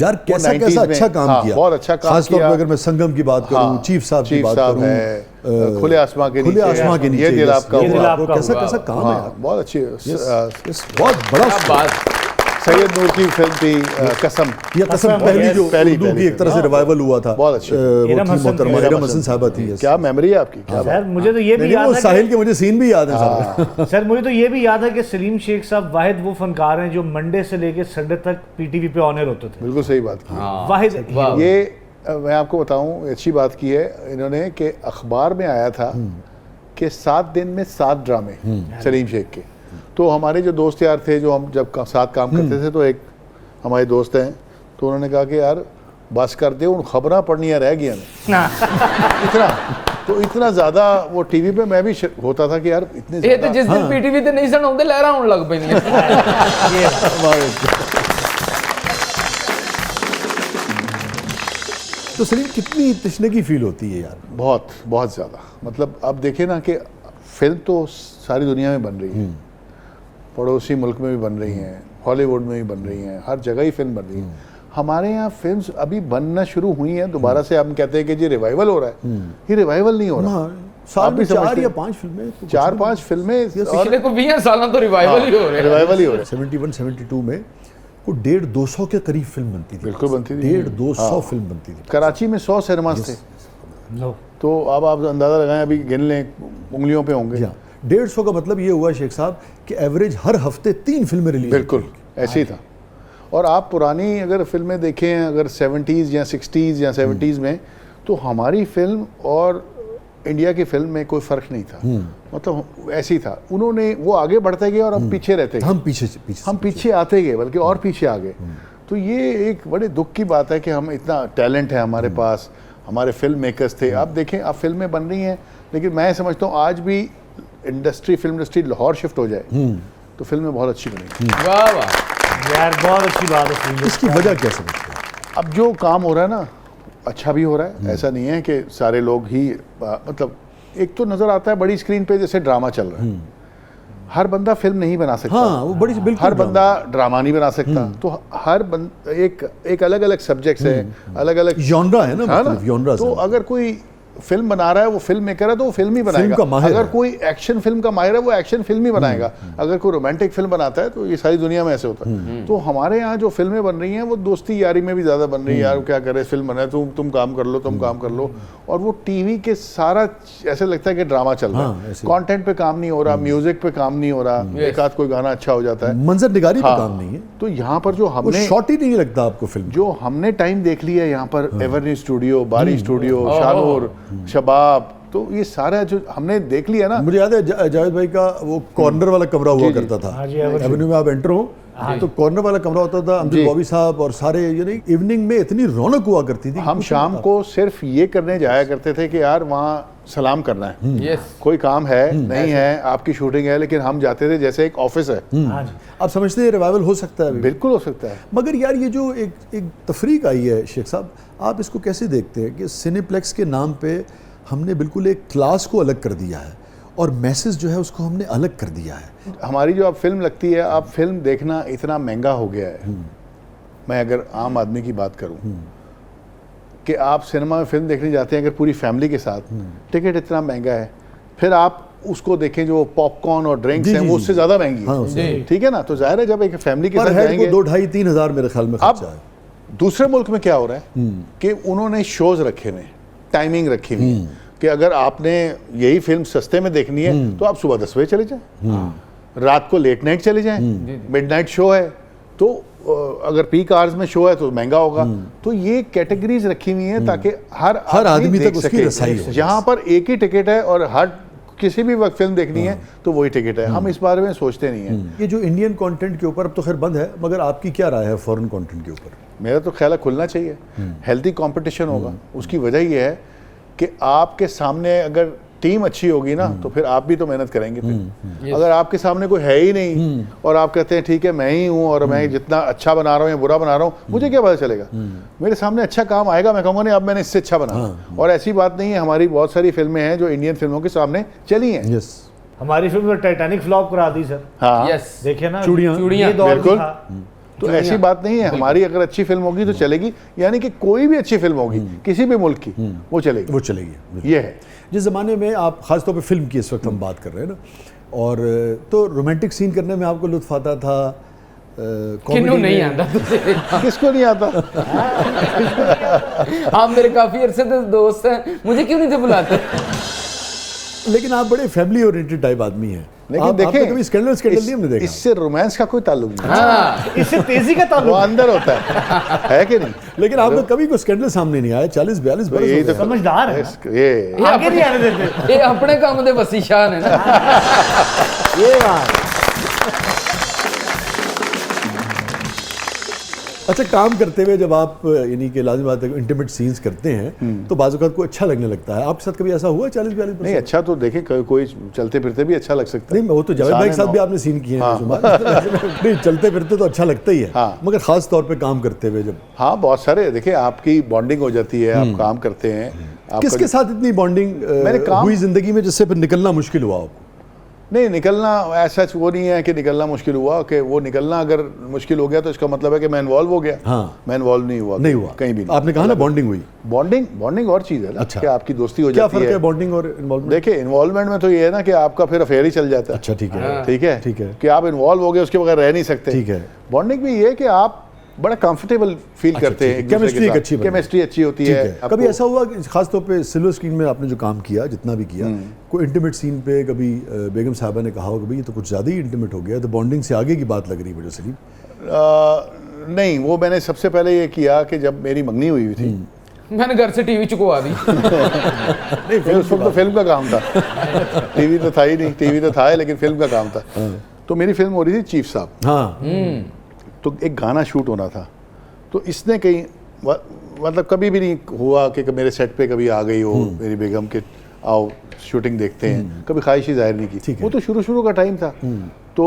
यार कैसा कैसा अच्छा काम किया, बहुत अच्छा काम खासतौर पर अगर मैं संगम की बात करूं, चीफ साहब की बात करूं, खुले आसमां के नीचे, ये दिल आपका, कैसा कैसा काम है यार, बहुत अच्छी, बहुत बड़ा बात। सैयद नूर की फिल्म थी कसम, ये कसम पहली जो उर्दू की एक तरह से रिवाइवल हुआ था, बहुत अच्छी, मोहतरमा इरम हसन साहबा थी। क्या मेमोरी है आपकी, क्या सर मुझे तो ये भी याद है, साहिल के मुझे सीन भी याद है सर मुझे तो ये भी याद है कि सलीम शेख साहब वाहिद वो फनकार हैं जो मंडे से लेके संडे तक पीटीवी पे ऑन एयर होते थे। बिल्कुल सही बात की, वाहिद ये मैं आपको बताऊं, अच्छी बात की है इन्होंने कि अखबार में आया था कि 7 दिन में 7 ड्रामे सलीम शेख के। तो हमारे जो दोस्त यार थे, जो हम जब साथ काम करते थे, तो एक हमारे दोस्त हैं, तो उन्होंने कहा कि यार बस कर दे, उन खबरां पढ़नियाँ रह गई इतना ज़्यादा वो टीवी पे मैं भी होता था कि यार इतने ये तो जिस दिन पीटीवी ते नहीं सन होंदे लहरा होने लग पैंदियां। तो सलीम कितनी तशनगी फील होती है यार, बहुत बहुत ज़्यादा। मतलब अब देखिए ना कि फिल्म तो सारी दुनिया में बन रही है, पड़ोसी मुल्क में भी बन रही हैं, हॉलीवुड में भी बन रही हैं, हर जगह ही फिल्म बन रही है। हमारे यहाँ फिल्म्स अभी बनना शुरू हुई हैं दोबारा से। हम कहते हैं कि जी रिवाइवल हो रहा है, ये रिवाइवल नहीं हो रहा। साल में 4 या 5 फिल्में, 4-5 फिल्में पिछले को 20 साल तो रिवाइवल ही हो रहे हैं, रिवाइवल ही हो रहे हैं। 71-72 में को 150-200 के करीब फिल्म बनती थी, बिल्कुल बनती थी, 150-200 फिल्म बनती थी। कराची में 100 सिनेमास थे, तो अब आप अंदाजा लगाएं, अभी गिन लें, उंगलियों पे होंगे। 150 का मतलब ये हुआ शेख साहब कि एवरेज हर हफ्ते 3 फिल्में रिलीज। बिल्कुल ऐसे ही था। और आप पुरानी अगर फिल्में देखें, अगर 70s या 60s या 70s में, तो हमारी फिल्म और इंडिया की फिल्म में कोई फ़र्क नहीं था। मतलब ऐसे ही था, उन्होंने वो आगे बढ़ते गए और हम पीछे रहते गए, हम पीछे आते गए, बल्कि और पीछे आ गए। तो ये एक बड़े दुख की बात है कि हम इतना टैलेंट है हमारे पास, हमारे फिल्म मेकर्स थे। आप देखें, अब फिल्में बन रही हैं, लेकिन मैं समझता हूँ आज भी फिल्म इंडस्ट्री लाहौर शिफ्ट हो जाए तो फिल्में बहुत अच्छी बनेंगी। वाह वाह यार, बहुत अच्छी बात है। इसकी वजह क्या समझते हैं? अब जो काम हो रहा है ना, अच्छा भी हो रहा है, ऐसा नहीं है कि सारे लोग ही मतलब एक तो नज़र आता है बड़ी स्क्रीन पे जैसे ड्रामा चल रहा है, हर बंदा फिल्म नहीं बना सकता। वो बड़ी बिल्कुल हर बंदा ड्रामा नहीं बना सकता। तो हर एक अलग अलग सब्जेक्ट्स है, अलग अलग जॉनरा है ना, तो अगर कोई फिल्म बना रहा है, वो फिल्म मेकर है, तो वो फिल्म ही बनाएगा। अगर कोई एक्शन फिल्म का माहिर है, वो एक्शन फिल्म ही बनाएगा। अगर कोई रोमांटिक फिल्म बनाता है, तो ये सारी दुनिया में ऐसे होता है। तो हमारे यहाँ जो फिल्में बन रही हैं, वो दोस्ती यारी में भी ज़्यादा बन रही है। यार क्या करे, फिल्म बना है, तुम काम कर लो, तुम काम कर लो। और वो टीवी के सारा ऐसे लगता है कि ड्रामा चल रहा है, कंटेंट पे काम नहीं हो रहा, म्यूजिक पे काम नहीं हो रहा, एक आध कोई गाना अच्छा हो जाता है, मंजर निगारी पे काम नहीं है। तो यहाँ पर जो हमने शॉट ही नहीं लगता आपको फिल्म, जो हमने टाइम देख लिया यहाँ पर, एवरनी स्टूडियो, बारी स्टूडियो, शानूर, शबाब, तो ये सारा जो हमने देख लिया ना। मुझे याद है जावेद भाई का वो कॉर्नर वाला कमरा हुआ करता था, एवेन्यू में आप एंटर हो तो कॉर्नर वाला कमरा होता था, अमजद बॉबी साहब और सारे, यानी इवनिंग में इतनी रौनक हुआ करती थी। हम शाम को सिर्फ ये करने जाया करते थे कि यार वहाँ सलाम करना है, कोई काम है नहीं है, आपकी शूटिंग है, लेकिन हम जाते थे जैसे एक ऑफिस है। आप समझते हैं रिवाइवल हो सकता है? बिल्कुल हो सकता है। मगर यार ये जो एक तफरीक आई है शेख साहब, आप इसको कैसे देखते हैं कि सिनेप्लेक्स के नाम पे हमने बिल्कुल एक क्लास को अलग कर दिया है और मैसेज जो है उसको हमने अलग कर दिया है। हमारी जो अब फिल्म लगती है, अब फिल्म देखना इतना महंगा हो गया है। मैं अगर आम आदमी की बात करूं कि आप सिनेमा में फिल्म देखने जाते हैं अगर पूरी फैमिली के साथ, टिकट इतना महंगा है, फिर आप उसको देखें जो पॉपकॉर्न और ड्रिंक्स हैं वो उससे ज़्यादा महंगी है, ठीक है ना। तो जाहिर है जब एक फैमिली के साथ जाएंगे, 2-2.5-3 हज़ार मेरे ख्याल में खर्चा है। दूसरे मुल्क में क्या हो रहा है कि उन्होंने शोज रखे हुए, टाइमिंग रखी हुई कि अगर आपने यही फिल्म सस्ते में देखनी है तो आप सुबह 10 बजे चले जाएं, रात को लेट नाइट चले जाएं, मिडनाइट शो है तो अगर पीक आवर्स में शो है तो महंगा होगा। तो ये कैटेगरीज रखी हुई हैं ताकि हर आदमी तक उसकी रसाई हो। जहाँ पर एक ही टिकट है और हर किसी भी वक्त फिल्म देखनी है तो वही टिकट है, हम इस बारे में सोचते नहीं हैं। ये जो इंडियन कंटेंट के ऊपर अब तो खैर बंद है, मगर आपकी क्या राय है फॉरेन कंटेंट के ऊपर? मेरा तो ख्याल है खुलना चाहिए, हेल्थी कंपटीशन होगा। उसकी वजह यह है कि आपके सामने अगर टीम अच्छी होगी ना तो फिर आप भी तो मेहनत करेंगे। फिर अगर आपके सामने कोई है ही नहीं और आप कहते हैं ठीक है मैं ही हूँ और मैं जितना अच्छा बना रहा हूँ या बुरा बना रहा हूँ, मुझे क्या पता चलेगा? मेरे सामने अच्छा काम आएगा, मैं कहूँगा नहीं अब मैंने इससे अच्छा बना। और ऐसी बात नहीं है, हमारी बहुत सारी फिल्में हैं जो इंडियन फिल्मों के सामने चली हैं। हमारी फिल्म तो टाइटैनिक फ्लॉप करा दी सर। हाँ देखिए ना, चूड़ियाँ बिल्कुल तो ऐसी बात नहीं है, हमारी अगर अच्छी फिल्म होगी तो चलेगी, यानी कि कोई भी अच्छी फिल्म होगी किसी भी मुल्क की वो चलेगी, वो चलेगी। ये है। जिस ज़माने में आप ख़ास तौर पे फिल्म की इस वक्त हम बात कर रहे हैं ना, और तो रोमांटिक सीन करने में आपको लुत्फ आता था? किन्नू नहीं आता तुझे? किसको नहीं आता? आप मेरे काफी अरसे से दोस्त हैं, मुझे क्यों नहीं थे बुलाते? लेकिन आप बड़े फैमिली ओरिएंटेड टाइप आदमी हैं। लेकिन देखें, कभी स्कैंडल नहीं हमने देखा। इससे रोमांस का कोई ताल्लुक नहीं, हाँ, इससे तेजी का वो ताल्लुक अंदर होता है कि नहीं? लेकिन आपको कभी कोई स्कैंडल सामने नहीं आया? 40-42 बरस यही हो गए। तो समझदार है ना? ये आगे नहीं आने देते। ये अपने काम दे वसी शान है ना। ये बात अच्छा, काम करते हुए जब आप यानी कि लाजिम बात है इंटीमेट सीन्स करते हैं तो बाज़ औक़ात को अच्छा लगने लगता है। आपके साथ कभी ऐसा हुआ 40-42? नहीं, अच्छा तो देखें, कोई चलते फिरते भी अच्छा लग सकता है। नहीं, वो तो जावेद भाई के साथ भी आपने सीन किए हैं नहीं, चलते फिरते तो अच्छा लगता ही है, हाँ। मगर खास तौर पे काम करते हुए जब हाँ, बहुत सारे देखिए, आपकी बॉन्डिंग हो जाती है, आप काम करते हैं। किसके साथ इतनी बॉन्डिंग हुई जिंदगी में जिससे फिर निकलना मुश्किल हुआ आपको? नहीं, निकलना ऐसा वो नहीं है कि निकलना मुश्किल हुआ, कि वो निकलना अगर मुश्किल हो गया तो इसका मतलब है कि मैं इन्वॉल्व हो गया। हाँ। मैं इन्वॉल्व नहीं हुआ कहीं भी। आपने कहा ना बॉन्डिंग हुई। बॉन्डिंग और चीज़ है ना, अच्छा। कि आपकी दोस्ती हो क्या जाती फर्क है। है बॉन्डिंग और इन्वॉल्वमेंट? देखिए, इन्वॉल्वमेंट में तो ये है ना कि आपका फिर अफेयर ही चल जाता है। अच्छा, ठीक है, ठीक है, ठीक है, कि आप इन्वॉल्व हो गए, उसके बगैर रह नहीं सकते। ठीक है। बॉन्डिंग भी ये है कि आप बड़ा कंफर्टेबल फील करते हैं, केमिस्ट्री एक अच्छी केमिस्ट्री अच्छी होती ठीक है। है। कभी ऐसा हुआ कि खास तौर पे सिल्वर स्क्रीन में आपने जो काम किया, जितना भी किया, कोई इंटीमेट सीन पे कभी बेगम साहबा ने कहा हो कि भाई ये तो कुछ ज़्यादा ही इंटीमेट हो गया, तो बॉन्डिंग से आगे की बात लग रही है मुझे सलीम? नहीं, वो मैंने सबसे पहले ये किया कि जब मेरी मंगनी हुई थी, मैंने घर से टीवी चुकवा दी। नहीं, फिर उस वक्त तो फिल्म का काम था। टीवी तो था ही नहीं, टीवी तो था लेकिन फिल्म का काम था। तो मेरी फिल्म हो रही थी चीफ साहब। हाँ। तो एक गाना शूट होना था, तो इसने कहीं मतलब कभी भी नहीं हुआ कि मेरे सेट पे कभी आ गई हो मेरी बेगम के आओ शूटिंग देखते हैं, कभी ख्वाहिश ही जाहिर नहीं की। वो तो शुरू का टाइम था। तो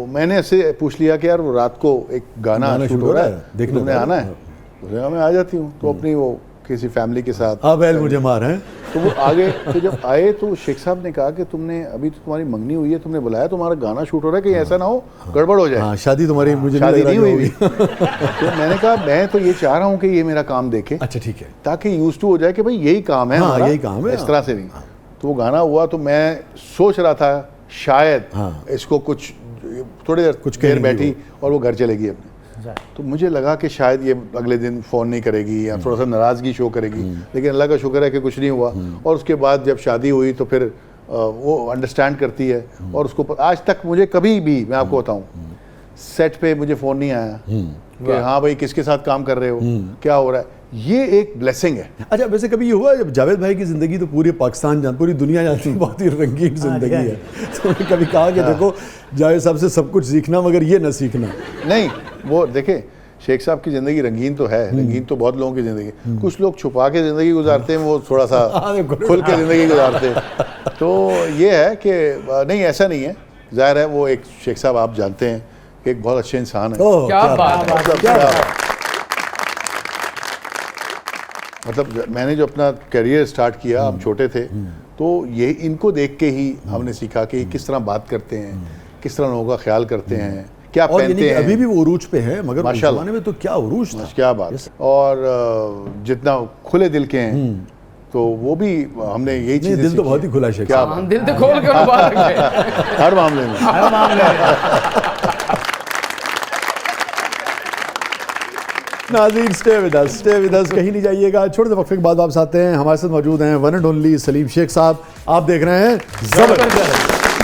मैंने ऐसे पूछ लिया कि यार वो रात को एक गाना शूट हो रहा है, तुमने आना है? उसने कहा मैं आ जाती हूँ। तो अपनी वो किसी फैमिली के साथ अब मुझे मार है। तो वो आगे तो जब आए तो शेख साहब ने कहा कि तुमने अभी तो तुम्हारी मंगनी हुई है, तुमने बुलाया, तुम्हारा गाना शूट हो रहा है, कहीं ऐसा ना हो गड़बड़ हो जाए। हाँ, शादी तुम्हारी मुझे शादी नहीं हुई। तो मैंने कहा मैं तो ये चाह रहा हूँ कि ये मेरा काम देखे, अच्छा ठीक है, ताकि यूज टू हो जाए कि भाई यही काम है, हाँ, यही काम है, इस तरह से नहीं। तो वो गाना हुआ तो मैं सोच रहा था शायद इसको कुछ थोड़ी देर कुछ देर बैठी और वो घर चलेगी अपने। तो मुझे लगा कि शायद ये अगले दिन फ़ोन नहीं करेगी या थोड़ा सा नाराज़गी शो करेगी, लेकिन अल्लाह का शुक्र है कि कुछ नहीं हुआ। और उसके बाद जब शादी हुई तो फिर वो अंडरस्टैंड करती है। और उसको आज तक मुझे कभी भी, मैं आपको बताऊं, सेट पे मुझे फ़ोन नहीं आया कि हाँ भाई किसके साथ काम कर रहे हो, क्या हो रहा है। ये एक ब्लेसिंग है। अच्छा, वैसे कभी ये हुआ जब जावेद भाई की ज़िंदगी तो पूरे पाकिस्तान पूरी दुनिया जानती है, बहुत ही रंगीन ज़िंदगी है, तो कभी कहा कि देखो जावेद साहब से सब कुछ सीखना मगर ये ना सीखना? नहीं, वो देखें, शेख साहब की ज़िंदगी रंगीन तो है, रंगीन तो बहुत लोगों की ज़िंदगी, कुछ लोग छुपा के ज़िंदगी गुजारते हैं, वो थोड़ा सा खुल के ज़िंदगी गुजारते हैं। तो ये है कि नहीं, ऐसा नहीं है, जाहिर है वो एक शेख साहब आप जानते हैं कि एक बहुत अच्छे इंसान है। क्या बात। मतलब मैंने जो अपना करियर स्टार्ट किया, हम छोटे थे, तो ये इनको देख के ही हमने सीखा कि किस तरह बात करते हैं, किस तरह लोगों का ख्याल करते हैं, क्या पहनते हैं। अभी भी वो उरूज पे है, मगर उस ज़माने में तो क्या उरूज था, क्या बात। और जितना खुले दिल के हैं तो वो भी हमने यही चीज़। दिल तो बहुत ही खुला है, क्या दिल तो खोल के मुबारक है हर मामले में। नाज़रीन, स्टे विद अस, कहीं नहीं जाइएगा। छोटे से वक्फे के बाद वापस आते हैं। हमारे साथ मौजूद हैं one and only Salim Shaikh साहब। आप देख रहे हैं ज़बरदस्त।